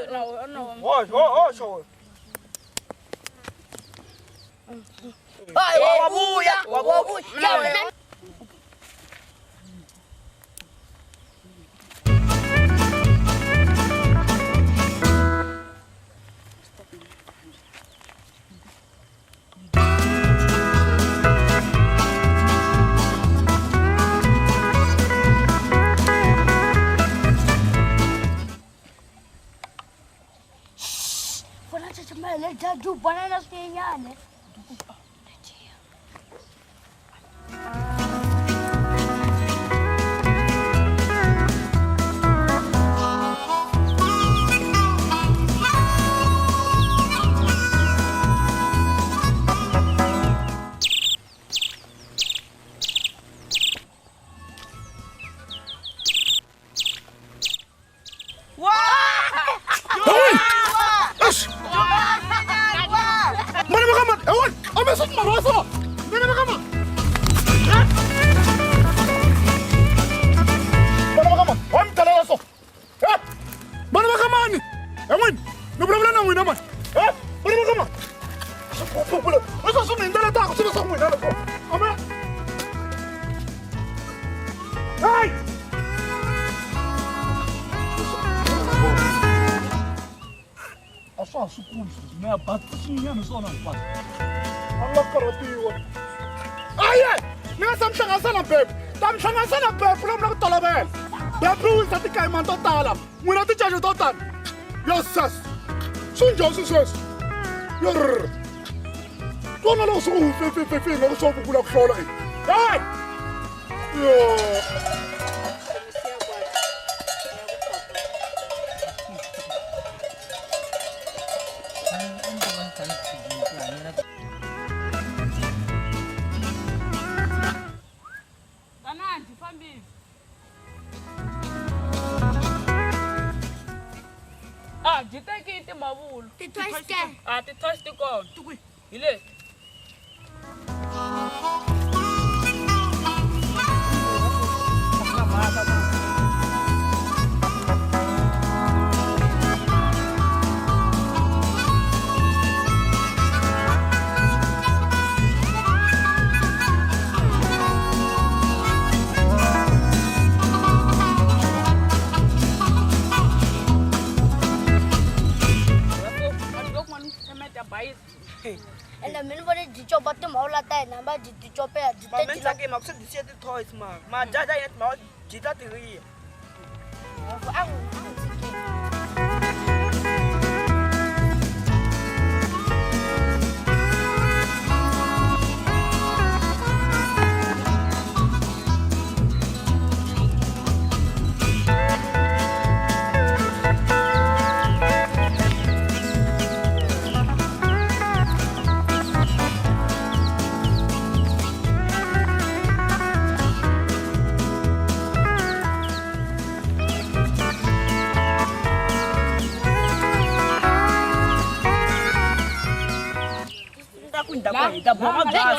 show. Wabuya. Jaju banana stenya ne.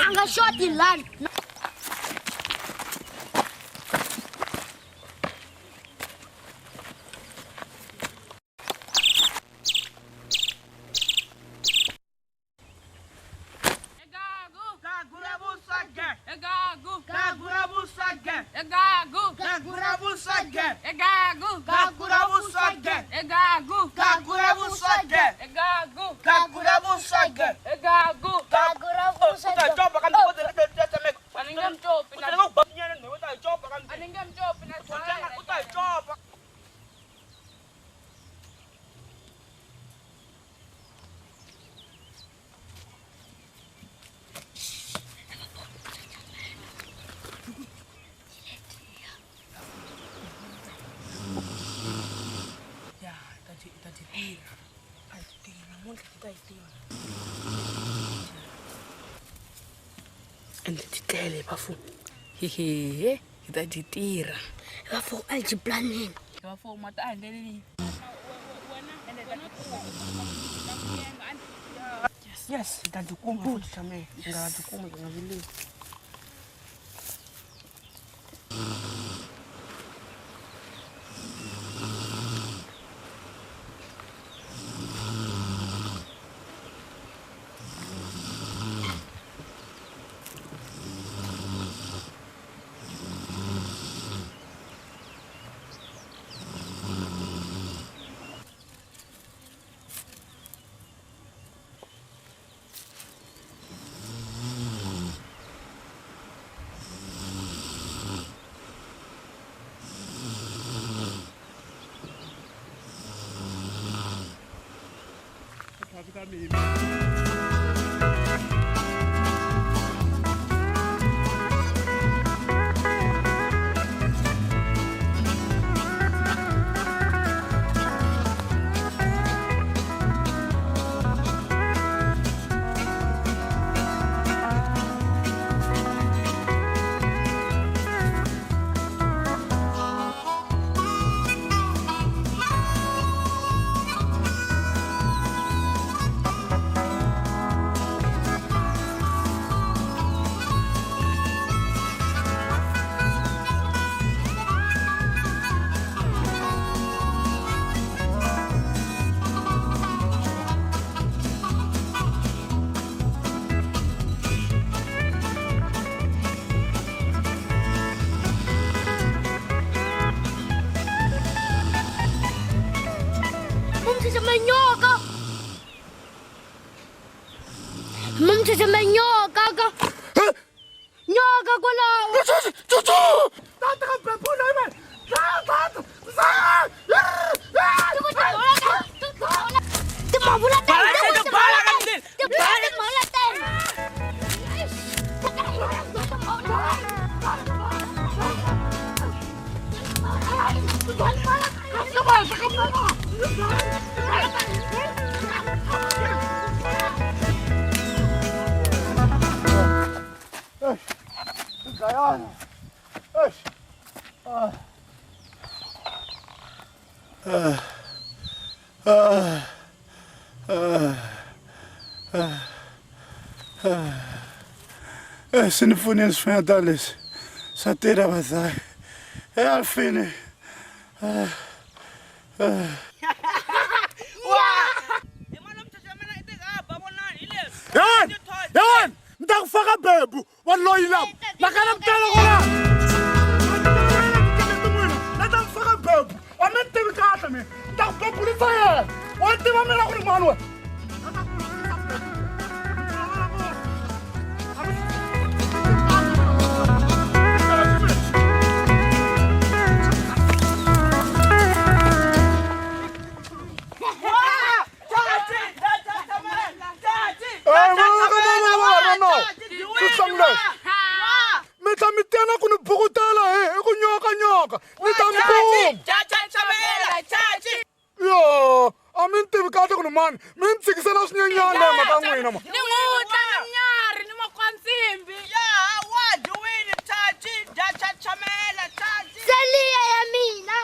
Anga shot in land. Tele bafu. Hehe, kita ditira. Bafu aljiplanin. Bafu mata andeli. Yes, kita jukumu tusamee. Enggak jukumu enggak vile. nyoka. Mamtazama nyoka ka. Nyoka kwalaho. Tata ka pepula man. Tata. Tumabulatan. Sinifune nisifanya lesi satira bazai alfine yan nitakufaka bebu waloyila lakana mtala kola nitakufaka bebu wamentebi kahle mina nitakubebulisa yena wativa mina kuri mani we mitana kuni bukutela kunyoka nitamkum yo amintivi kahle kuni mani mintsikisela swinyenyana makan'wina ma Salia ya mina.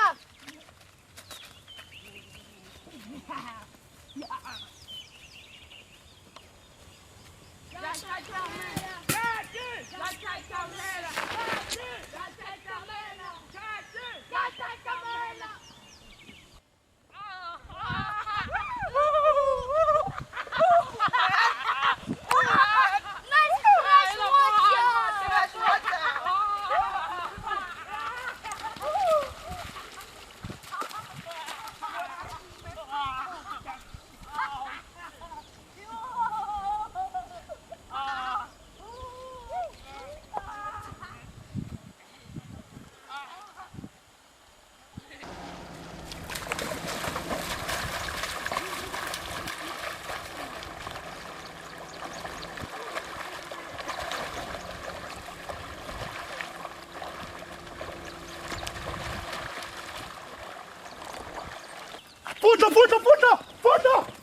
Futa!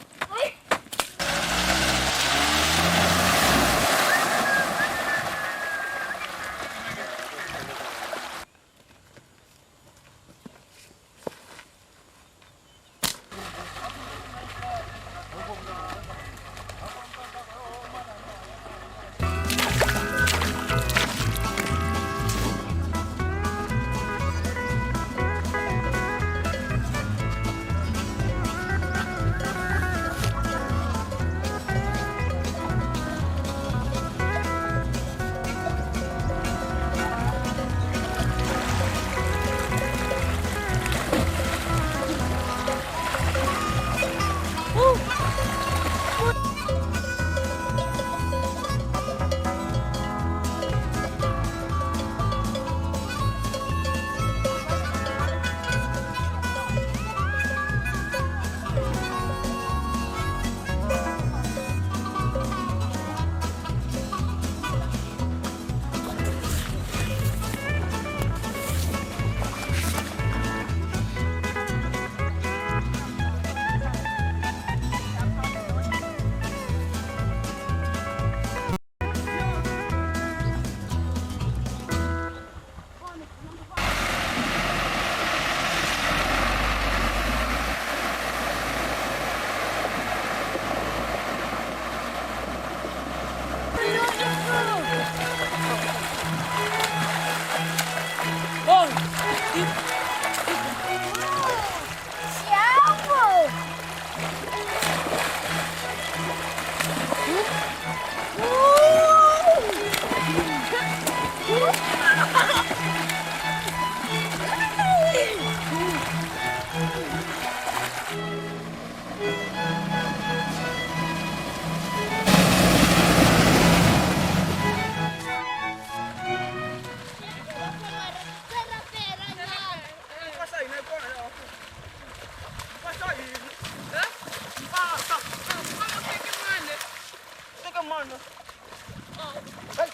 Hey,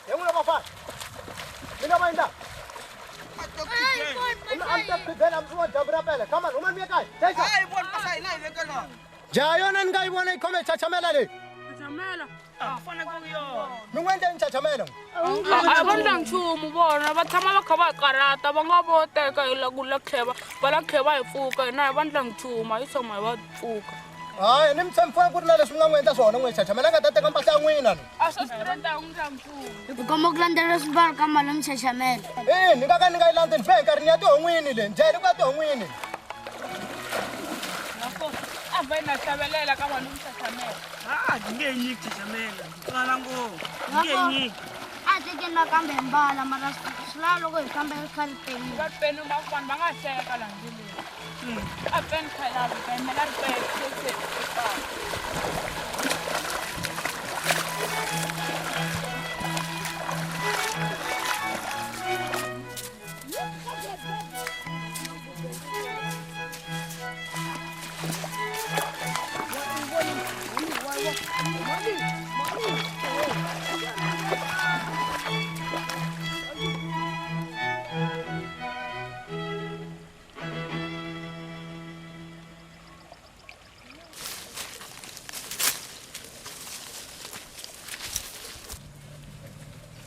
yang mana apa? Mina mainda. Anta pidel am semua jabra pele. Come on, Roman dia kai. Jaisa. Ay, buwan pasay na, ile ka na. Jayonan kai buwan ay kome chachamela le. Chamela. Ah, fana ko yo. Nungwende chachamela. Abandang chumu bona bathama bakhaba karata bangaboteka ilagula kheba balakheba ifuka na abandang chuma isoma batfuka Ay, nim tsemfwa kurna le sunga ngwenda sona ngwe chachamela ka tate kampa sa ngwina. asasprenda undang chumu Kamuglandera sbar kamalam sa Shamel. Nika kan nika ilantin pe karnya to ngwini le. Jeri ka to ngwini. nako avena sabelela kama numsa chamela Ah, ngenyi chamela. Kala ngo. Ngenyi. Ate ke na kambe mbala mara slalo ko kambe kalpeni. bapenu mafan bangaseka landile apen khala bemela pe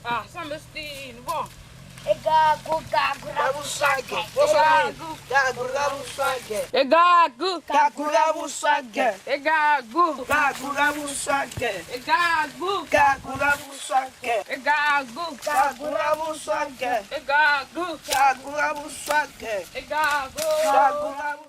ah samestin bo Ega kuka Gabusage. Gagu gabusage. egagu Gabusage. egagu Gabusage. egagu Gabusage. egagu Gabusage. egagu Gabusage. egagu Gabusage.